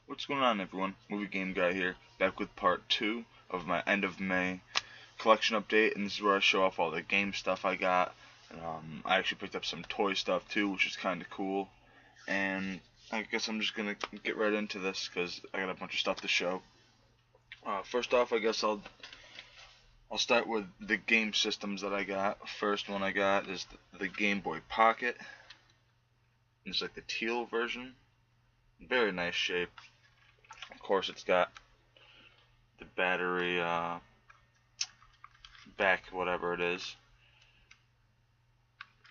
What's going on, everyone? Movie Game Guy here, back with part 2 of my end of May collection update, and this is where I show off all the game stuff I got. I actually picked up some toy stuff too, which is kind of cool. And I guess I'm just gonna get right into this because I got a bunch of stuff to show. First off, I guess I'll start with the game systems that I got. First one I got is the Game Boy Pocket. It's like the teal version. Very nice shape. Of course, it's got the battery back, whatever it is.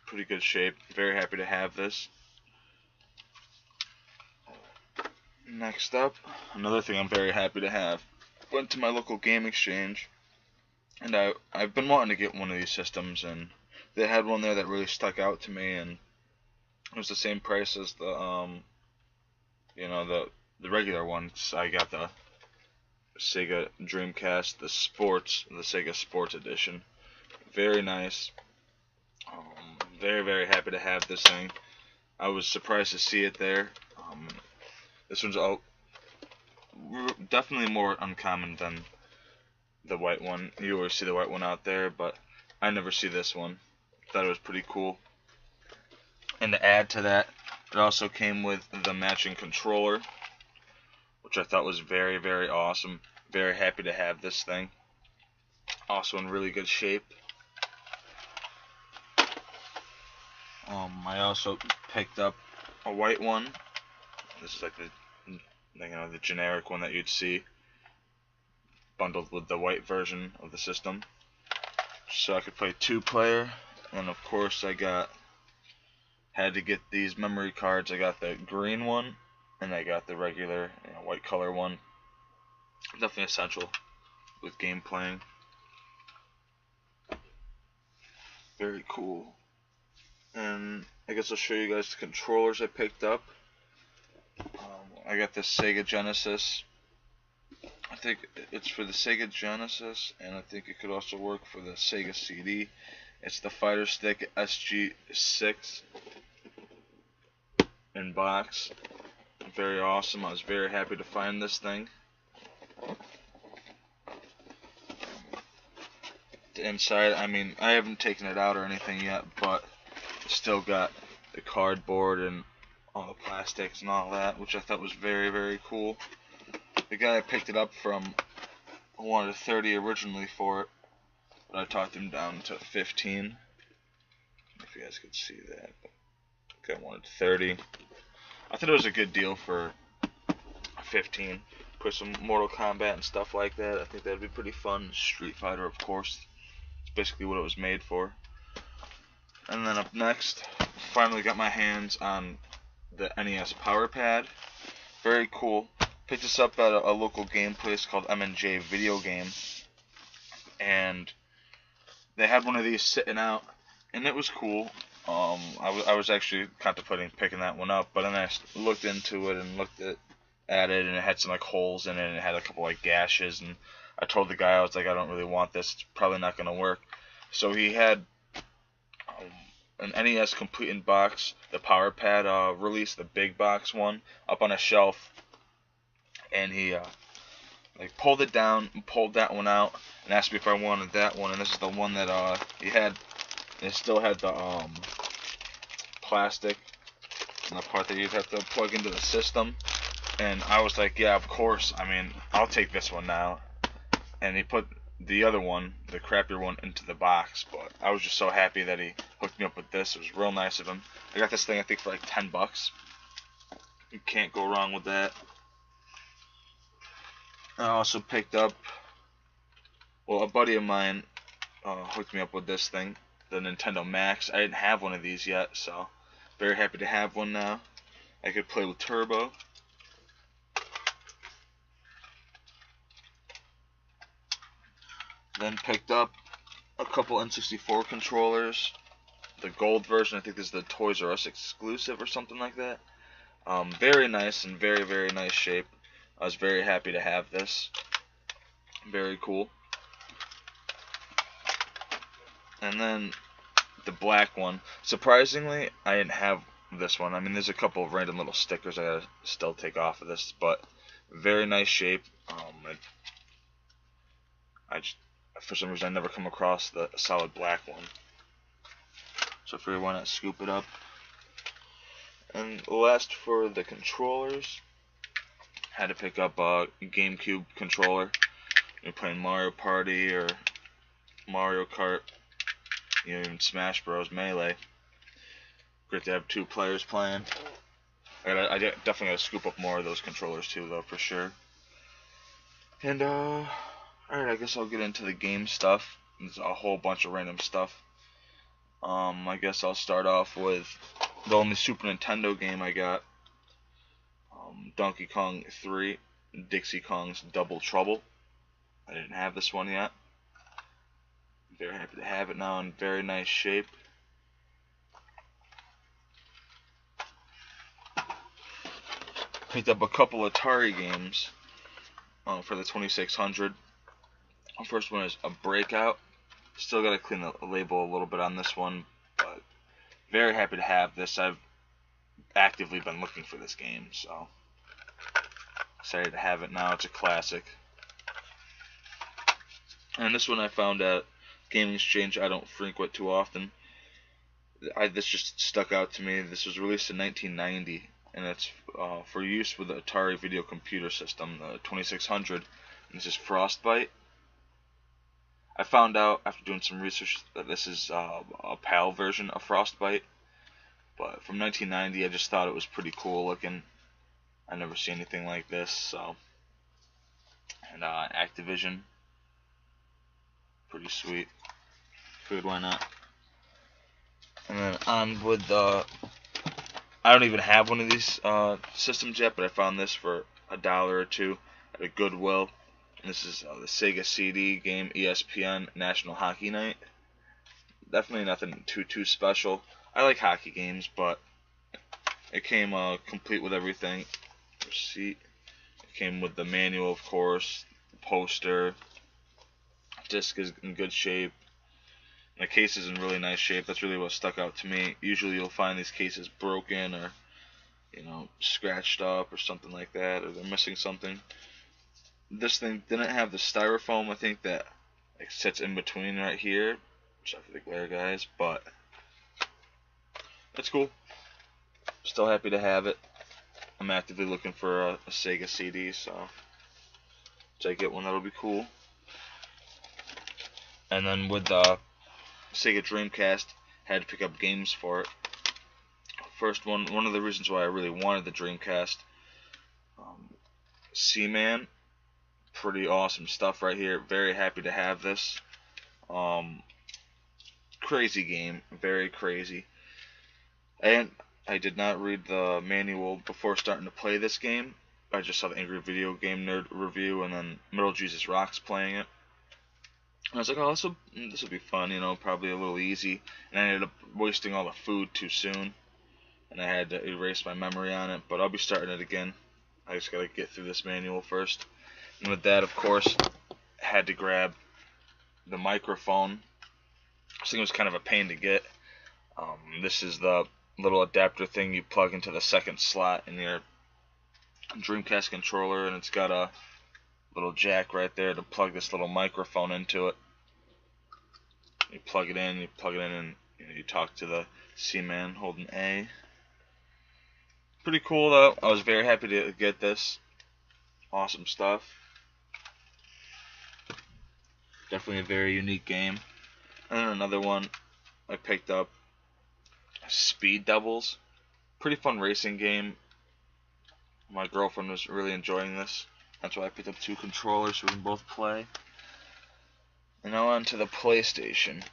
Pretty good shape. Very happy to have this. Next up, another thing I'm very happy to have. Went to my local game exchange, and I've been wanting to get one of these systems, and they had one there that really stuck out to me, and it was the same price as the the regular one. So I got the Sega Dreamcast, the Sega Sports Edition. Very nice. Very happy to have this thing. I was surprised to see it there. This one's definitely more uncommon than the white one. You always see the white one out there, but I never see this one. Thought it was pretty cool. And to add to that, it also came with the matching controller, which I thought was very awesome. Very happy to have this thing. Also in really good shape. I also picked up a white one. This is like the generic one that you'd see bundled with the white version of the system, so I could play 2-player. And of course, had to get these memory cards. I got the green one, and I got the regular white color one. Definitely essential with game playing. Very cool. And I guess I'll show you guys the controllers I picked up. I got the Sega Genesis. I think it's for the Sega Genesis, and I think it could also work for the Sega CD. It's the Fighter Stick SG6 in box. Very awesome. I was very happy to find this thing. The inside, I haven't taken it out or anything yet, but it's still got the cardboard and all the plastics and all that, which I thought was very cool. The guy I picked it up from wanted 30 originally for it, but I talked him down to 15. If you guys could see that. The guy wanted 30. I thought it was a good deal for 15. Put some Mortal Kombat and stuff like that. I think that'd be pretty fun. Street Fighter, of course. It's basically what it was made for. And then up next, finally got my hands on the NES Power Pad. Very cool. Picked this up at a local game place called M&J Video Game, and they had one of these sitting out, and it was cool. I was actually contemplating picking that one up, but then I looked into it and looked at it, and it had some like holes in it, and it had a couple like gashes, and I told the guy, I was like, I don't really want this. It's probably not gonna work. So he had an NES complete in box, the Power Pad release, the big box one, up on a shelf, and he pulled it down and pulled that one out and asked me if I wanted that one. And this is the one that he had. It still had the plastic and the part that you'd have to plug into the system. And I was like, yeah, of course. I'll take this one now. And he put the other one, the crappier one, into the box. But I was just so happy that he hooked me up with this. It was real nice of him. I got this thing, I think, for like $10. You can't go wrong with that. I also picked up, a buddy of mine hooked me up with this thing, the Nintendo Max. I didn't have one of these yet, so very happy to have one now. I could play with Turbo. Then picked up a couple N64 controllers. The gold version, I think this is the Toys R Us exclusive or something like that. Very nice and very nice shape. I was very happy to have this. Very cool. And then the black one. Surprisingly, I didn't have this one. There's a couple of random little stickers I gotta still take off of this, but Very nice shape. For some reason I never come across the solid black one. So figured why not scoop it up. And last for the controllers, had to pick up a GameCube controller. You're playing Mario Party or Mario Kart, even Smash Bros. Melee. Great to have two players playing. I definitely gotta scoop up more of those controllers too, though, for sure. And alright, I guess I'll get into the game stuff. There's a whole bunch of random stuff. I guess I'll start off with the only Super Nintendo game I got. Donkey Kong 3, Dixie Kong's Double Trouble. I didn't have this one yet. Very happy to have it now in very nice shape. Picked up a couple Atari games for the 2600. The first one is a Breakout. Still got to clean the label a little bit on this one, but very happy to have this. I've actively been looking for this game, so excited to have it now. It's a classic. And this one I found at Gaming Exchange. I don't frequent too often. This just stuck out to me. This was released in 1990, and it's for use with the Atari Video Computer System, the 2600. And this is Frostbite. I found out after doing some research that this is a PAL version of Frostbite, but from 1990 I just thought it was pretty cool looking. I never see anything like this, so. And Activision, pretty sweet. Good, why not? And then on with the. I don't even have one of these systems yet, but I found this for $1 or $2 at a Goodwill. And this is the Sega CD game, ESPN National Hockey Night. Definitely nothing too special. I like hockey games, but it came complete with everything. Receipt. It came with the manual, of course, the poster. Disc is in good shape. And the case is in really nice shape. That's really what stuck out to me. Usually you'll find these cases broken or, scratched up or something like that, or they're missing something. This thing didn't have the styrofoam, I think, that sits in between right here. Sorry for the glare, guys, but it's cool. Still happy to have it. I'm actively looking for a Sega CD, so if I get one, that'll be cool. And then with the Sega Dreamcast, had to pick up games for it. First one of the reasons why I really wanted the Dreamcast, Seaman. Pretty awesome stuff right here. Very happy to have this. Crazy game. Very crazy. And I did not read the manual before starting to play this game. I just saw the Angry Video Game Nerd review and then Metal Jesus Rocks playing it. And I was like, oh, this will be fun, probably a little easy. And I ended up wasting all the food too soon. And I had to erase my memory on it. But I'll be starting it again. I just gotta get through this manual first. And with that, of course, had to grab the microphone. This thing was kind of a pain to get. This is the little adapter thing you plug into the second slot in your Dreamcast controller, and it's got a little jack right there to plug this little microphone into it. You plug it in, and you talk to the Seaman holding A. Pretty cool though. I was very happy to get this. Awesome stuff. Definitely a very unique game. And then another one I picked up, Speed Devils. Pretty fun racing game. My girlfriend was really enjoying this. That's why I picked up 2 controllers so we can both play. And now on to the PlayStation.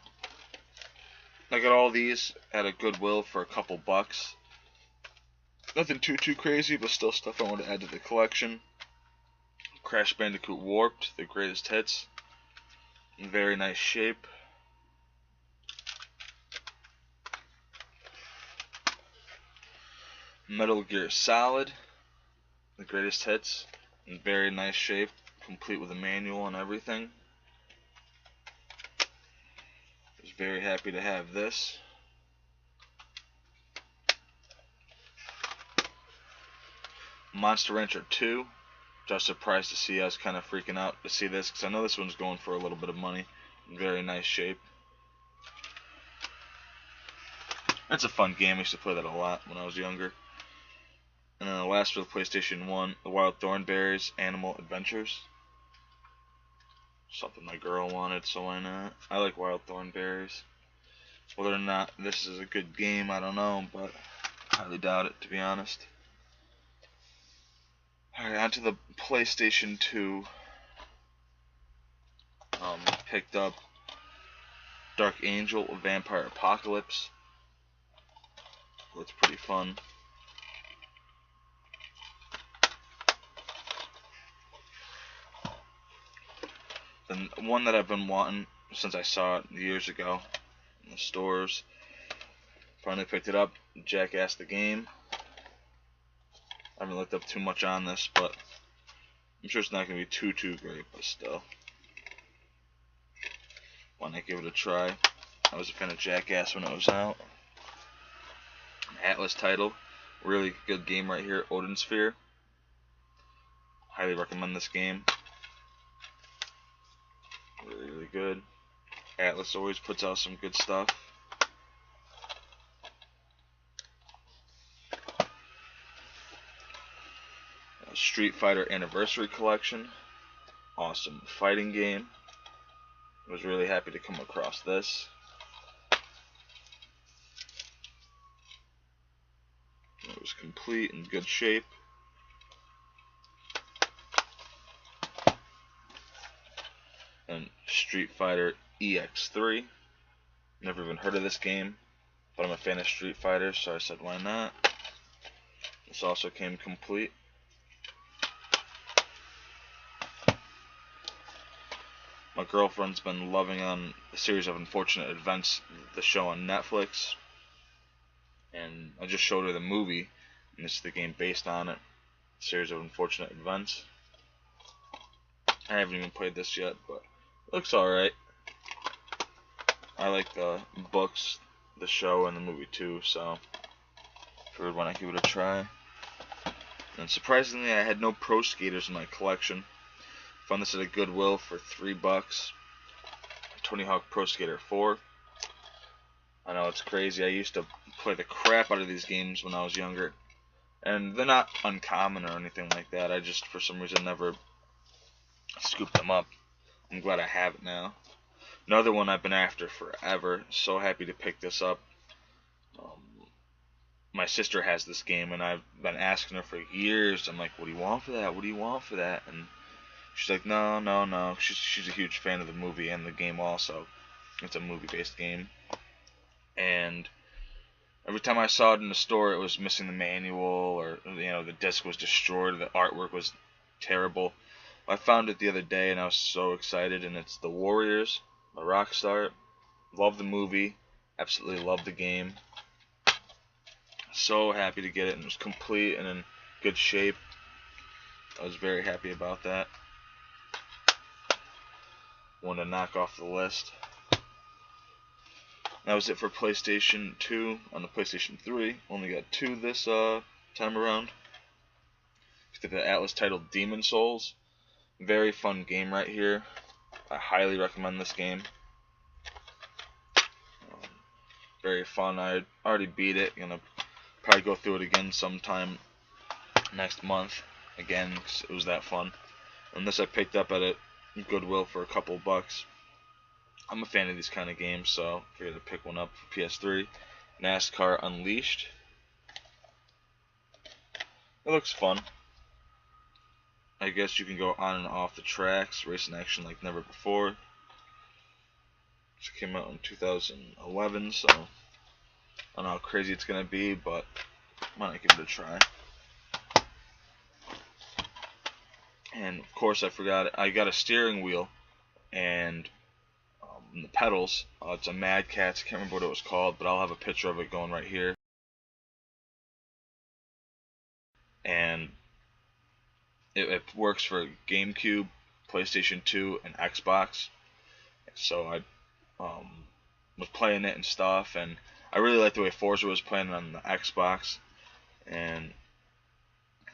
I got all these at a Goodwill for a couple bucks. Nothing too crazy, but still stuff I want to add to the collection. Crash Bandicoot Warped, the greatest hits. In very nice shape. Metal Gear Solid, the greatest hits. In very nice shape, complete with a manual and everything. Was very happy to have this. Monster Rancher 2, Just surprised to see. I was kind of freaking out to see this because I know this one's going for a little bit of money. In very nice shape. It's a fun game. I used to play that a lot when I was younger. And then the last for the PlayStation 1, the Wild Thornberrys Animal Adventures. Something my girl wanted, so why not? I like Wild Thornberrys. Whether or not this is a good game, I don't know, but I highly doubt it, to be honest. Alright, on to the PlayStation 2. Picked up Dark Angel Vampire Apocalypse. Looks pretty fun. And one that I've been wanting since I saw it years ago in the stores. Finally picked it up. Jackass the Game. I haven't looked up too much on this, but I'm sure it's not going to be too great, but still. Why not give it a try? I was a fan of Jackass when it was out. Atlas title. Really good game right here. Odin Sphere. Highly recommend this game. Really good. Atlas always puts out some good stuff. Street Fighter Anniversary Collection. Awesome fighting game. I was really happy to come across this. It was complete and good shape. And Street Fighter EX3. Never even heard of this game, but I'm a fan of Street Fighter, so I said why not. This also came complete. My girlfriend's been loving on the series of Unfortunate Events, the show on Netflix, and I just showed her the movie, and this is the game based on it, series of Unfortunate Events. I haven't even played this yet, but it looks alright. I like the books, the show, and the movie too, so figured why not give it a try. And surprisingly, I had no Pro Skaters in my collection. Found this at a Goodwill for $3. Tony Hawk Pro Skater 4. I know it's crazy. I used to play the crap out of these games when I was younger. And they're not uncommon or anything like that. I just, for some reason, never scooped them up. I'm glad I have it now. Another one I've been after forever. So happy to pick this up. My sister has this game, and I've been asking her for years. I'm like, what do you want for that? What do you want for that? And she's like, no. She's a huge fan of the movie and the game also. It's a movie-based game. And every time I saw it in the store, it was missing the manual, or the disc was destroyed, the artwork was terrible. I found it the other day, and I was so excited. And it's The Warriors by Rockstar. Love the movie, absolutely love the game. So happy to get it, and it was complete and in good shape. I was very happy about that. Wanted to knock off the list. That was it for PlayStation 2. On the PlayStation 3, only got 2 this time around. The Atlas titled Demon Souls. Very fun game right here. I highly recommend this game. Very fun. I already beat it. Gonna probably go through it again sometime next month. Again, 'cause it was that fun. And this I picked up at a Goodwill for a couple bucks. I'm a fan of these kind of games, so I figured to pick one up for PS3. NASCAR Unleashed. It looks fun. I guess you can go on and off the tracks, racing action like never before. This came out in 2011, so I don't know how crazy it's going to be, but why not give it a try. And of course I forgot, I got a steering wheel and the pedals. It's a Mad Catz, I can't remember what it was called, but I'll have a picture of it going right here. And it works for GameCube, PlayStation 2, and Xbox. So I was playing it and stuff, and I really liked the way Forza was playing on the Xbox, and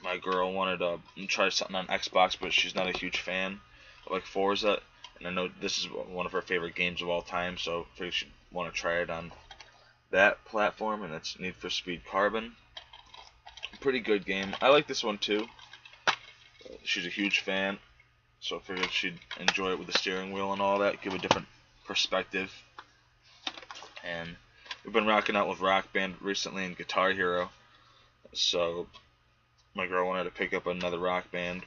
My girl wanted to try something on Xbox, but she's not a huge fan of like Forza, and I know this is one of her favorite games of all time, so I figured she'd want to try it on that platform, and that's Need for Speed Carbon. Pretty good game. I like this one too. She's a huge fan, so I figured she'd enjoy it with the steering wheel and all that, give a different perspective. And we've been rocking out with Rock Band recently and Guitar Hero, so my girl wanted to pick up another Rock Band,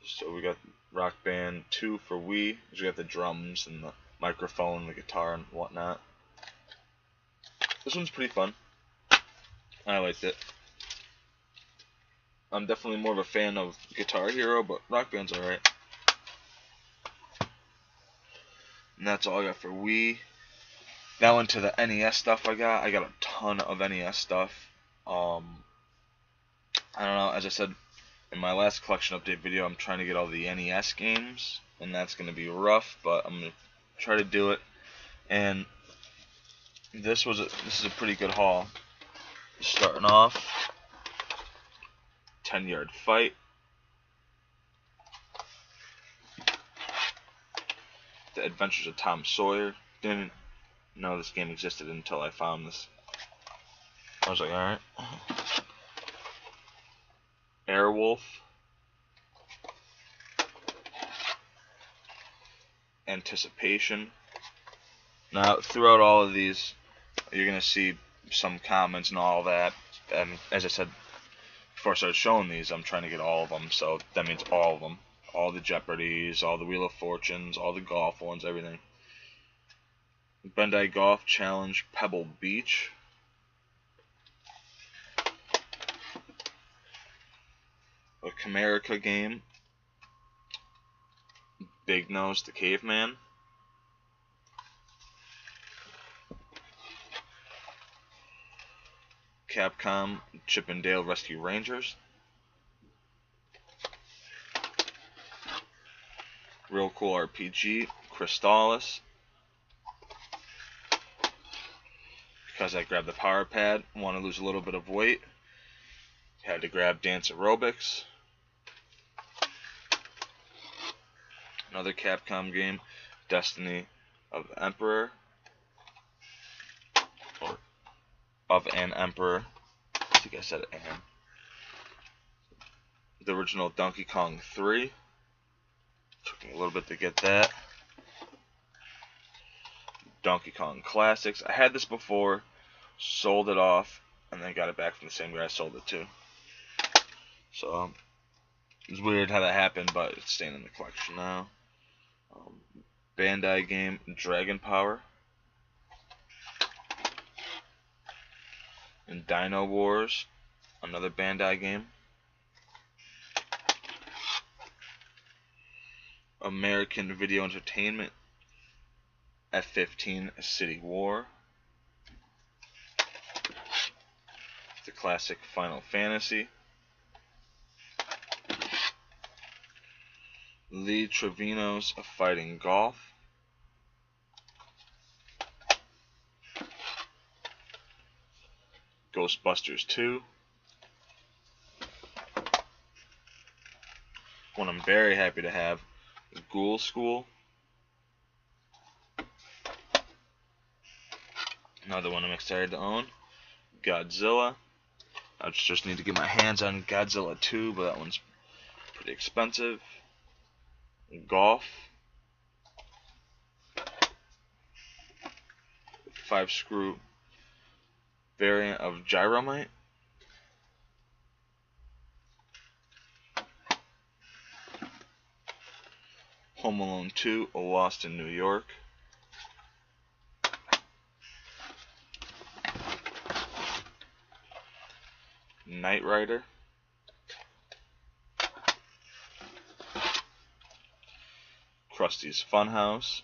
so we got Rock Band 2 for Wii. We got the drums and the microphone, the guitar and whatnot. This one's pretty fun. I liked it. I'm definitely more of a fan of Guitar Hero, but Rock Band's alright. And that's all I got for Wii. Now into the NES stuff I got. I got a ton of NES stuff. I don't know, as I said in my last collection update video, I'm trying to get all the NES games, and that's going to be rough, but I'm going to try to do it. And this is a pretty good haul. Starting off, 10-Yard Fight. The Adventures of Tom Sawyer. Didn't know this game existed until I found this. I was like, alright. Airwolf. Anticipation. Now, throughout all of these, you're going to see some comments and all that. And as I said before I started showing these, I'm trying to get all of them, so that means all of them. All the Jeopardies, all the Wheel of Fortunes, all the golf ones, everything. Bandai Golf Challenge Pebble Beach. A Comerica game. Big Nose the Caveman. Capcom Chip 'n Dale Rescue Rangers. Real Cool RPG Crystalis. Because I grabbed the Power Pad, want to lose a little bit of weight, had to grab Dance Aerobics. Another Capcom game, Destiny of the Emperor. Or of an Emperor. I think I said an. The original Donkey Kong 3. Took me a little bit to get that. Donkey Kong Classics. I had this before, sold it off, and then got it back from the same guy I sold it to. So, it's weird how that happened, but it's staying in the collection now. Bandai game Dragon Power. And Dino Wars, another Bandai game. American Video Entertainment F-15 City War. The classic Final Fantasy. Lee Trevino's Fighting Golf. Ghostbusters 2. One I'm very happy to have, Ghoul School. Another one I'm excited to own, Godzilla. I just need to get my hands on Godzilla 2, but that one's pretty expensive. Golf. 5-screw variant of Gyromite. Home Alone 2, Lost in New York. Knight Rider. Krusty's Funhouse.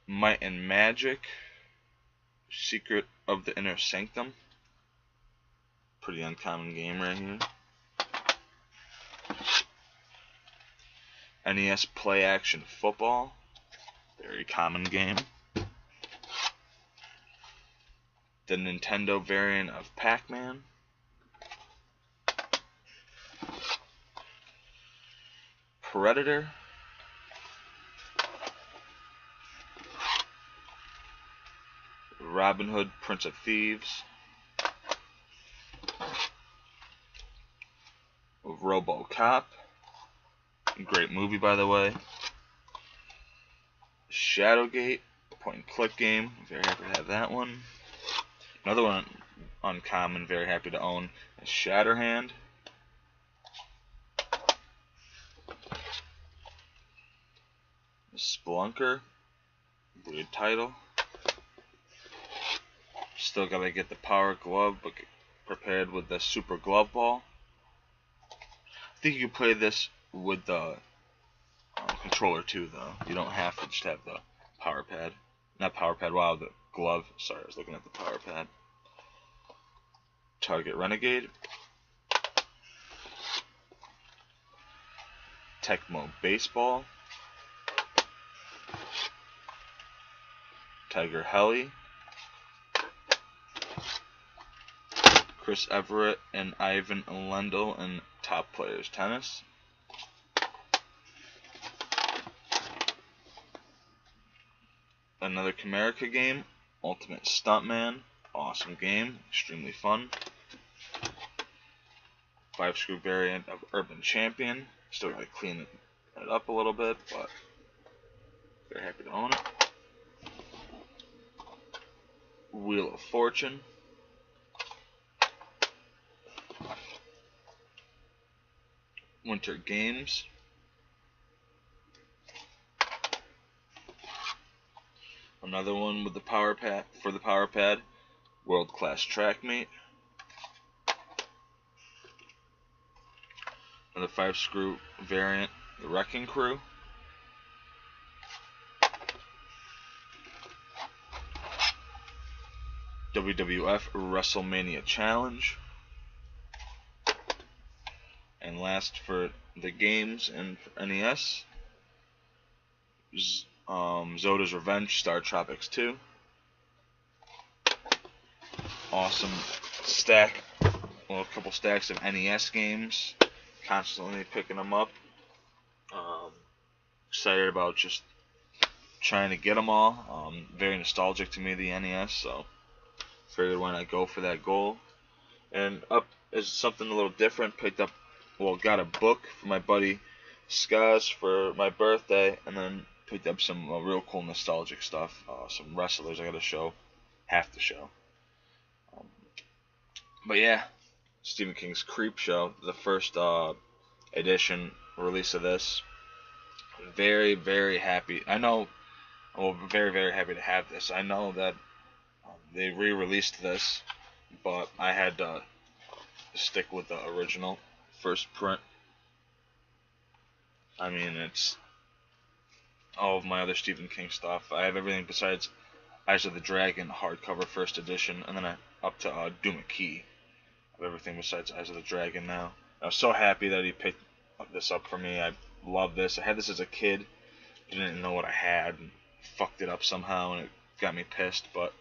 Might and Magic. Secret of the Inner Sanctum. Pretty uncommon game right here. NES Play Action Football. Very common game. the Nintendo variant of Pac-Man, Predator, Robin Hood, Prince of Thieves, RoboCop, great movie by the way, Shadowgate, point and click game, very happy to have that one. Another one uncommon, very happy to own, is Shatterhand. Spelunker, weird title. Still gotta get the Power Glove, but prepared with the Super Glove Ball. I think you can play this with the controller too, though. You don't have to just have the power pad. Not power pad, wow, the glove. Sorry, I was looking at the power pad. Target Renegade. Tecmo Baseball. Tiger Heli. Chris Everett and Ivan Lendl in Top Players Tennis. Another Comerica game, Ultimate Stuntman. Awesome game, extremely fun. 5-screw variant of Urban Champion. Still gotta clean it up a little bit, but very happy to own it. Wheel of Fortune. Winter Games. Another one with the power pad for the power pad. World Class Trackmate. Another 5-screw variant, the Wrecking Crew. WWF WrestleMania Challenge. And last for the games and for NES, Zoda's Revenge, Star Tropics 2. Awesome stack, well, a couple stacks of NES games. Constantly picking them up. Excited about just trying to get them all. Very nostalgic to me, the NES, so figured why not go for that goal. And up is something a little different. Got a book for my buddy Skaz for my birthday, and then picked up some real cool nostalgic stuff. Some wrestlers I have to show. But yeah, Stephen King's Creepshow, the first edition release of this. Very, very happy. Very, very happy to have this. I know that they re-released this, but I had to stick with the original first print. I mean, it's all of my other Stephen King stuff. I have everything besides Eyes of the Dragon hardcover first edition, and then up to Doom McKee. I have everything besides Eyes of the Dragon now. I was so happy that he picked this up for me. I love this. I had this as a kid. Didn't know what I had, and fucked it up somehow, and it got me pissed, but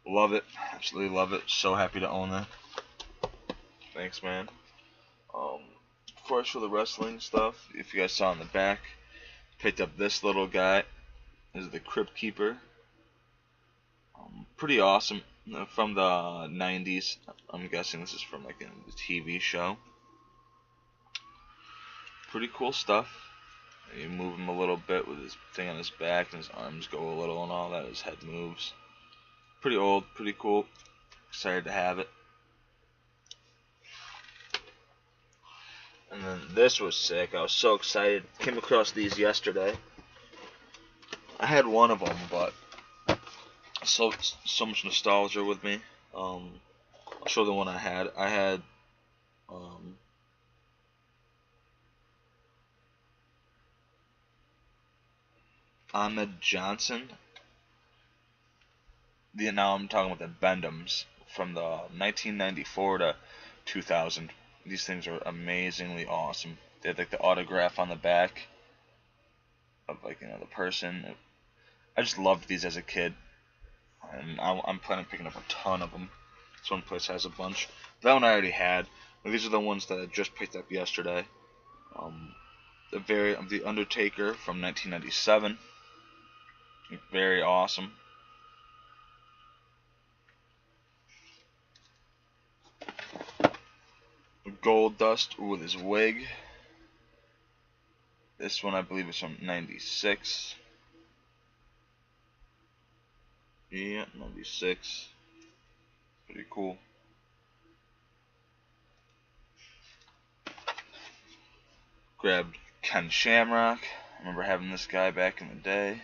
love it. Absolutely love it. So happy to own that. Thanks, man. Of course, for the wrestling stuff, if you guys saw in the back, picked up this little guy. This is the Crypt Keeper. Pretty awesome. From the 90s. I'm guessing this is from like a TV show. Pretty cool stuff. You move him a little bit with his thing on his back, and his arms go a little and all that. His head moves. Pretty old, pretty cool. Excited to have it. And then this was sick. I was so excited. Came across these yesterday. I had one of them, but so much nostalgia with me. I'll show the one I had. I had Ahmed Johnson. Now I'm talking about the Bendhams from the 1994 to 2000. These things are amazingly awesome. They had like the autograph on the back of the person. I just loved these as a kid. and I'm planning on picking up a ton of them. This one place has a bunch. That one I already had. But these are the ones that I just picked up yesterday. The variant of the Undertaker from 1997. Very awesome. Gold Dust with his wig. This one I believe is from 96. Yeah, 96. Pretty cool. Grabbed Ken Shamrock. I remember having this guy back in the day.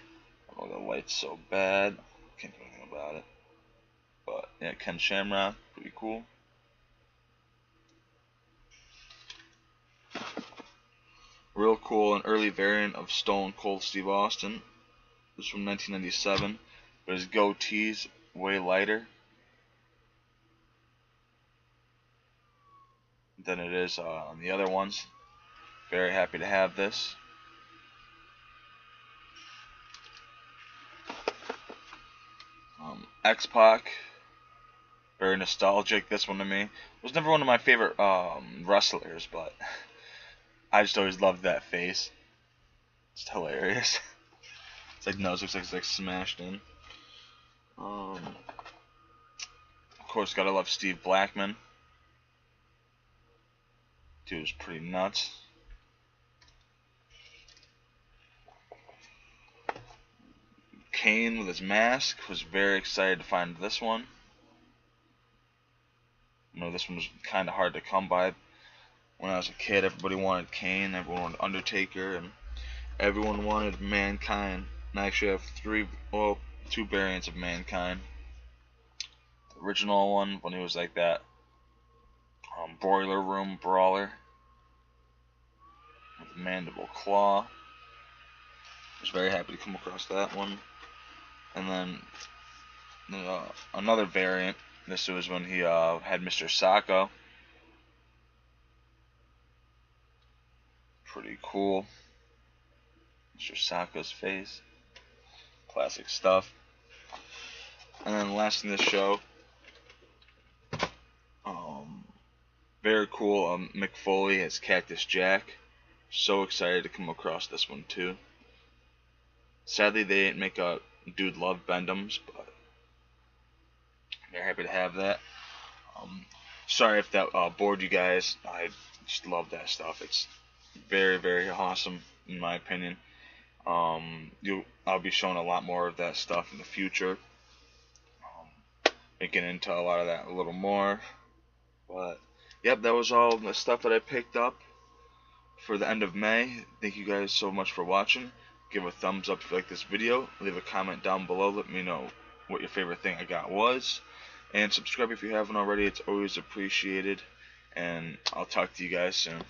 Oh, the light's so bad. Can't do anything about it. But yeah, Ken Shamrock, pretty cool. Real cool, an early variant of Stone Cold Steve Austin. This is from 1997, but his goatee's way lighter than it is on the other ones. Very happy to have this. X-Pac, very nostalgic. This one to me was never one of my favorite wrestlers, but I just always loved that face. It's hilarious. It's like nose looks like it's like smashed in. Of course, gotta love Steve Blackman. Dude was pretty nuts. Kane with his mask. Was very excited to find this one. You know, this one was kind of hard to come by. When I was a kid, everybody wanted Kane, everyone wanted Undertaker, and everyone wanted Mankind. And I actually have two variants of Mankind. The original one, when he was like that boiler room brawler with Mandible Claw. I was very happy to come across that one. And then another variant. This was when he had Mr. Socko. Pretty cool. Mr. Socko's face. Classic stuff. And then last in this show, very cool. Mick Foley as Cactus Jack. So excited to come across this one too. Sadly, they didn't make a Dude Love Bendums, but they're happy to have that. Sorry if that bored you guys. I just love that stuff. It's very, very awesome in my opinion. I'll be showing a lot more of that stuff in the future. Getting into a lot of that a little more. But yep, that was all the stuff that I picked up for the end of May. Thank you guys so much for watching. Give a thumbs up if you like this video. Leave a comment down below. Let me know what your favorite thing I got was. And subscribe if you haven't already. It's always appreciated. And I'll talk to you guys soon.